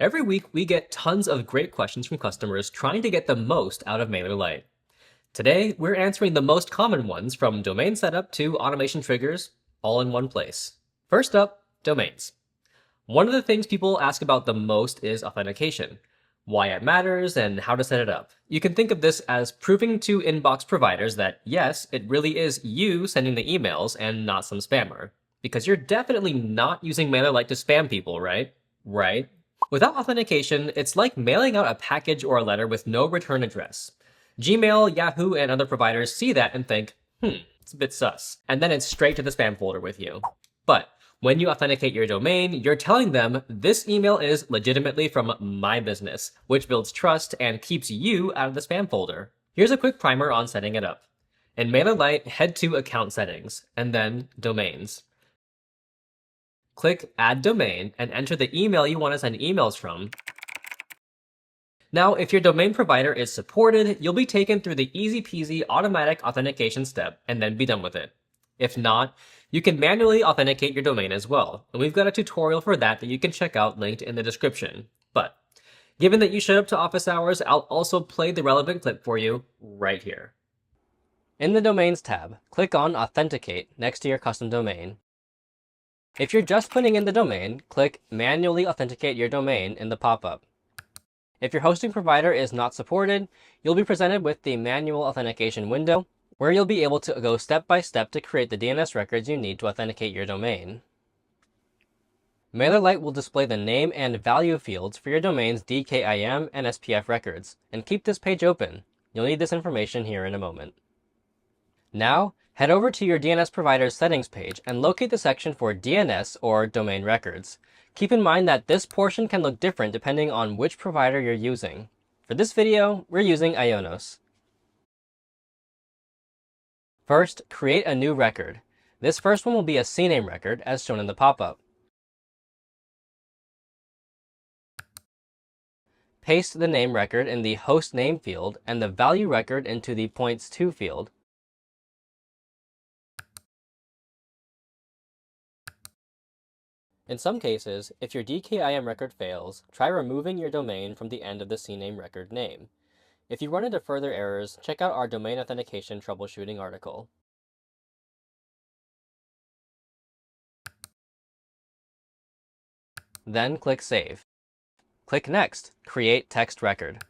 Every week, we get tons of great questions from customers trying to get the most out of MailerLite. Today, we're answering the most common ones from domain setup to automation triggers, all in one place. First up, domains. One of the things people ask about the most is authentication, why it matters, and how to set it up. You can think of this as proving to inbox providers that yes, it really is you sending the emails and not some spammer. Because you're definitely not using MailerLite to spam people, right? Right? Without authentication, it's like mailing out a package or a letter with no return address. Gmail, Yahoo, and other providers see that and think, it's a bit sus. And then it's straight to the spam folder with you. But when you authenticate your domain, you're telling them this email is legitimately from my business, which builds trust and keeps you out of the spam folder. Here's a quick primer on setting it up. In MailerLite, head to Account Settings, and then Domains. Click Add Domain and enter the email you want to send emails from. Now, if your domain provider is supported, you'll be taken through the easy-peasy automatic authentication step and then be done with it. If not, you can manually authenticate your domain as well, and we've got a tutorial for that you can check out linked in the description. But given that you showed up to office hours, I'll also play the relevant clip for you right here. In the Domains tab, click on Authenticate next to your custom domain. If you're just putting in the domain, click Manually Authenticate Your Domain in the pop-up. If your hosting provider is not supported, you'll be presented with the Manual Authentication window, where you'll be able to go step by step to create the DNS records you need to authenticate your domain. MailerLite will display the name and value fields for your domain's DKIM and SPF records, and keep this page open. You'll need this information here in a moment. Now, head over to your DNS provider's settings page and locate the section for DNS or domain records. Keep in mind that this portion can look different depending on which provider you're using. For this video, we're using Ionos. First, create a new record. This first one will be a CNAME record, as shown in the pop-up. Paste the name record in the host name field and the value record into the points to field. In some cases, if your DKIM record fails, try removing your domain from the end of the CNAME record name. If you run into further errors, check out our domain authentication troubleshooting article. Then click Save. Click Next, Create Text Record.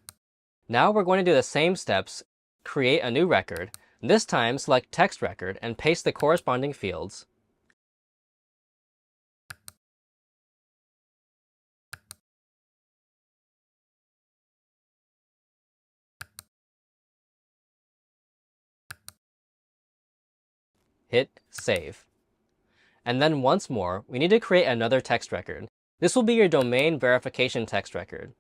Now we're going to do the same steps, create a new record. This time, select Text Record and paste the corresponding fields. Hit Save. And then once more, we need to create another text record. This will be your domain verification text record.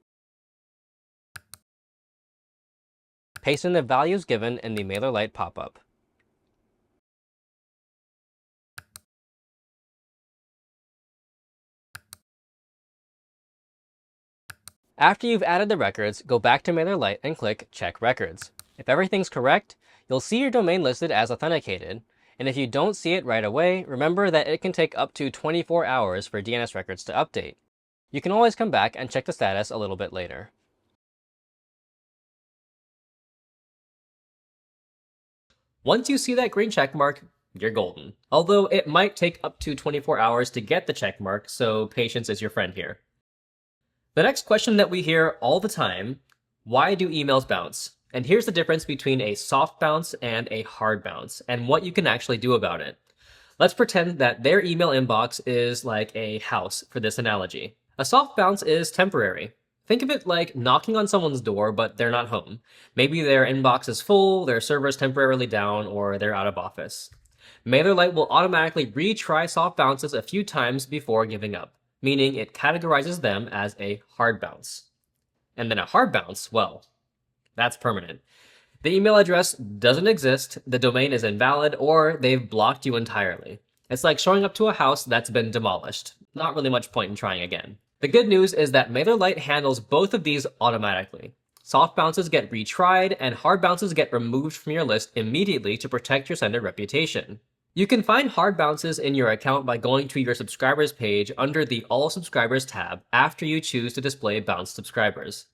Paste in the values given in the MailerLite pop-up. After you've added the records, go back to MailerLite and click Check Records. If everything's correct, you'll see your domain listed as authenticated. And if you don't see it right away, remember that it can take up to 24 hours for DNS records to update. You can always come back and check the status a little bit later. Once you see that green check mark, you're golden. Although it might take up to 24 hours to get the check mark, so patience is your friend here. The next question that we hear all the time, why do emails bounce? And here's the difference between a soft bounce and a hard bounce, and what you can actually do about it. Let's pretend that their email inbox is like a house for this analogy. A soft bounce is temporary. Think of it like knocking on someone's door, but they're not home. Maybe their inbox is full, their server's temporarily down, or they're out of office. MailerLite will automatically retry soft bounces a few times before giving up, meaning it categorizes them as a hard bounce. And then a hard bounce, well, that's permanent. The email address doesn't exist, the domain is invalid, or they've blocked you entirely. It's like showing up to a house that's been demolished. Not really much point in trying again. The good news is that MailerLite handles both of these automatically. Soft bounces get retried, and hard bounces get removed from your list immediately to protect your sender reputation. You can find hard bounces in your account by going to your subscribers page under the All Subscribers tab after you choose to display bounced subscribers.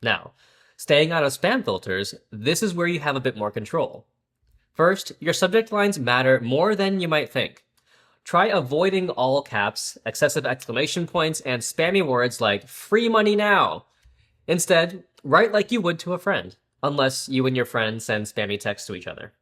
Now, staying out of spam filters, this is where you have a bit more control. First, your subject lines matter more than you might think. Try avoiding all caps, excessive exclamation points, and spammy words like free money now. Instead, write like you would to a friend, unless you and your friend send spammy texts to each other.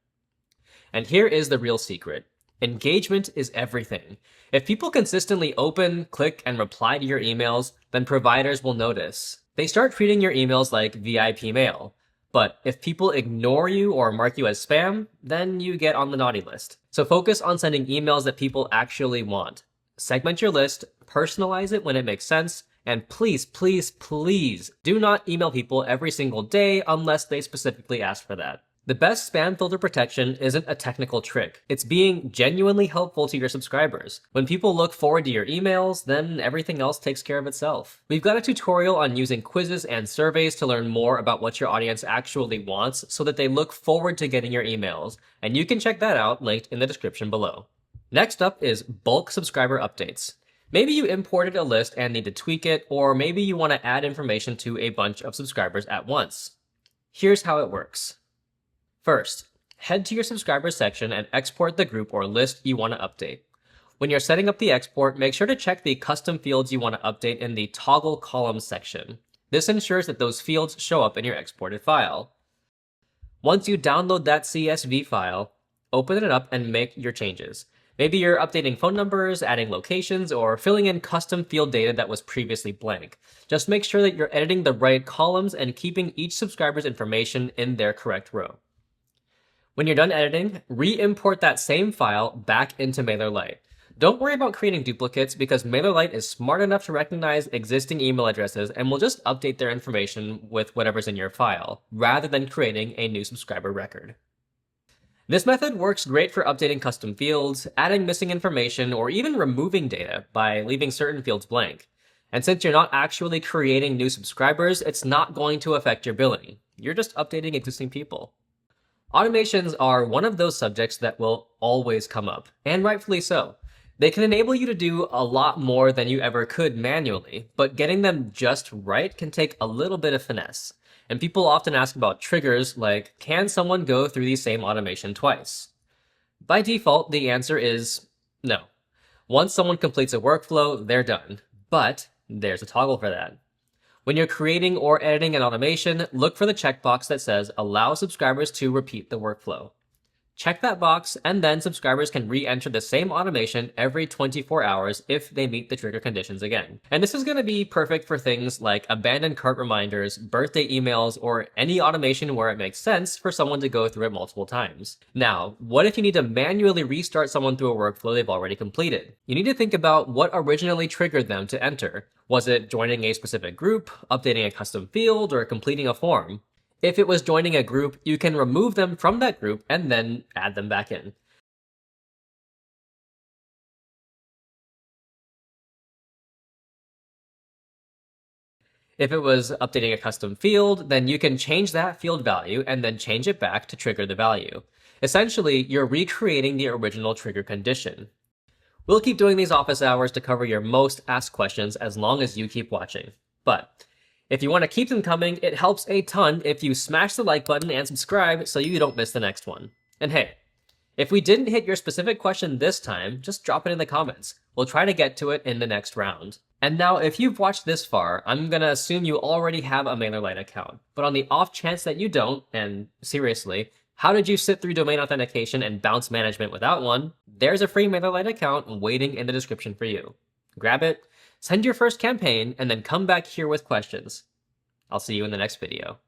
And here is the real secret. Engagement is everything. If people consistently open, click, and reply to your emails, then providers will notice. They start treating your emails like VIP mail. But if people ignore you or mark you as spam, then you get on the naughty list. So focus on sending emails that people actually want. Segment your list, personalize it when it makes sense, and please, please, please do not email people every single day unless they specifically ask for that. The best spam filter protection isn't a technical trick. It's being genuinely helpful to your subscribers. When people look forward to your emails, then everything else takes care of itself. We've got a tutorial on using quizzes and surveys to learn more about what your audience actually wants so that they look forward to getting your emails, and you can check that out linked in the description below. Next up is bulk subscriber updates. Maybe you imported a list and need to tweak it, or maybe you want to add information to a bunch of subscribers at once. Here's how it works. First, head to your subscribers section and export the group or list you want to update. When you're setting up the export, make sure to check the custom fields you want to update in the toggle columns section. This ensures that those fields show up in your exported file. Once you download that CSV file, open it up and make your changes. Maybe you're updating phone numbers, adding locations, or filling in custom field data that was previously blank. Just make sure that you're editing the right columns and keeping each subscriber's information in their correct row. When you're done editing, re-import that same file back into MailerLite. Don't worry about creating duplicates because MailerLite is smart enough to recognize existing email addresses and will just update their information with whatever's in your file, rather than creating a new subscriber record. This method works great for updating custom fields, adding missing information, or even removing data by leaving certain fields blank. And since you're not actually creating new subscribers, it's not going to affect your billing. You're just updating existing people. Automations are one of those subjects that will always come up, and rightfully so. They can enable you to do a lot more than you ever could manually, but getting them just right can take a little bit of finesse. And people often ask about triggers like, can someone go through the same automation twice? By default, the answer is no. Once someone completes a workflow, they're done. But there's a toggle for that. When you're creating or editing an automation, look for the checkbox that says allow subscribers to repeat the workflow. Check that box, and then subscribers can re-enter the same automation every 24 hours if they meet the trigger conditions again. And this is going to be perfect for things like abandoned cart reminders, birthday emails, or any automation where it makes sense for someone to go through it multiple times. Now, what if you need to manually restart someone through a workflow they've already completed? You need to think about what originally triggered them to enter. Was it joining a specific group, updating a custom field, or completing a form? If it was joining a group, you can remove them from that group and then add them back in. If it was updating a custom field, then you can change that field value and then change it back to trigger the value. Essentially, you're recreating the original trigger condition. We'll keep doing these office hours to cover your most asked questions as long as you keep watching. But if you want to keep them coming, it helps a ton if you smash the like button and subscribe so you don't miss the next one. And hey, if we didn't hit your specific question this time, just drop it in the comments. We'll try to get to it in the next round. And now, if you've watched this far, I'm gonna assume you already have a MailerLite account. But on the off chance that you don't, and seriously, how did you sit through domain authentication and bounce management without one? There's a free MailerLite account waiting in the description for you. Grab it, send your first campaign, and then come back here with questions. I'll see you in the next video.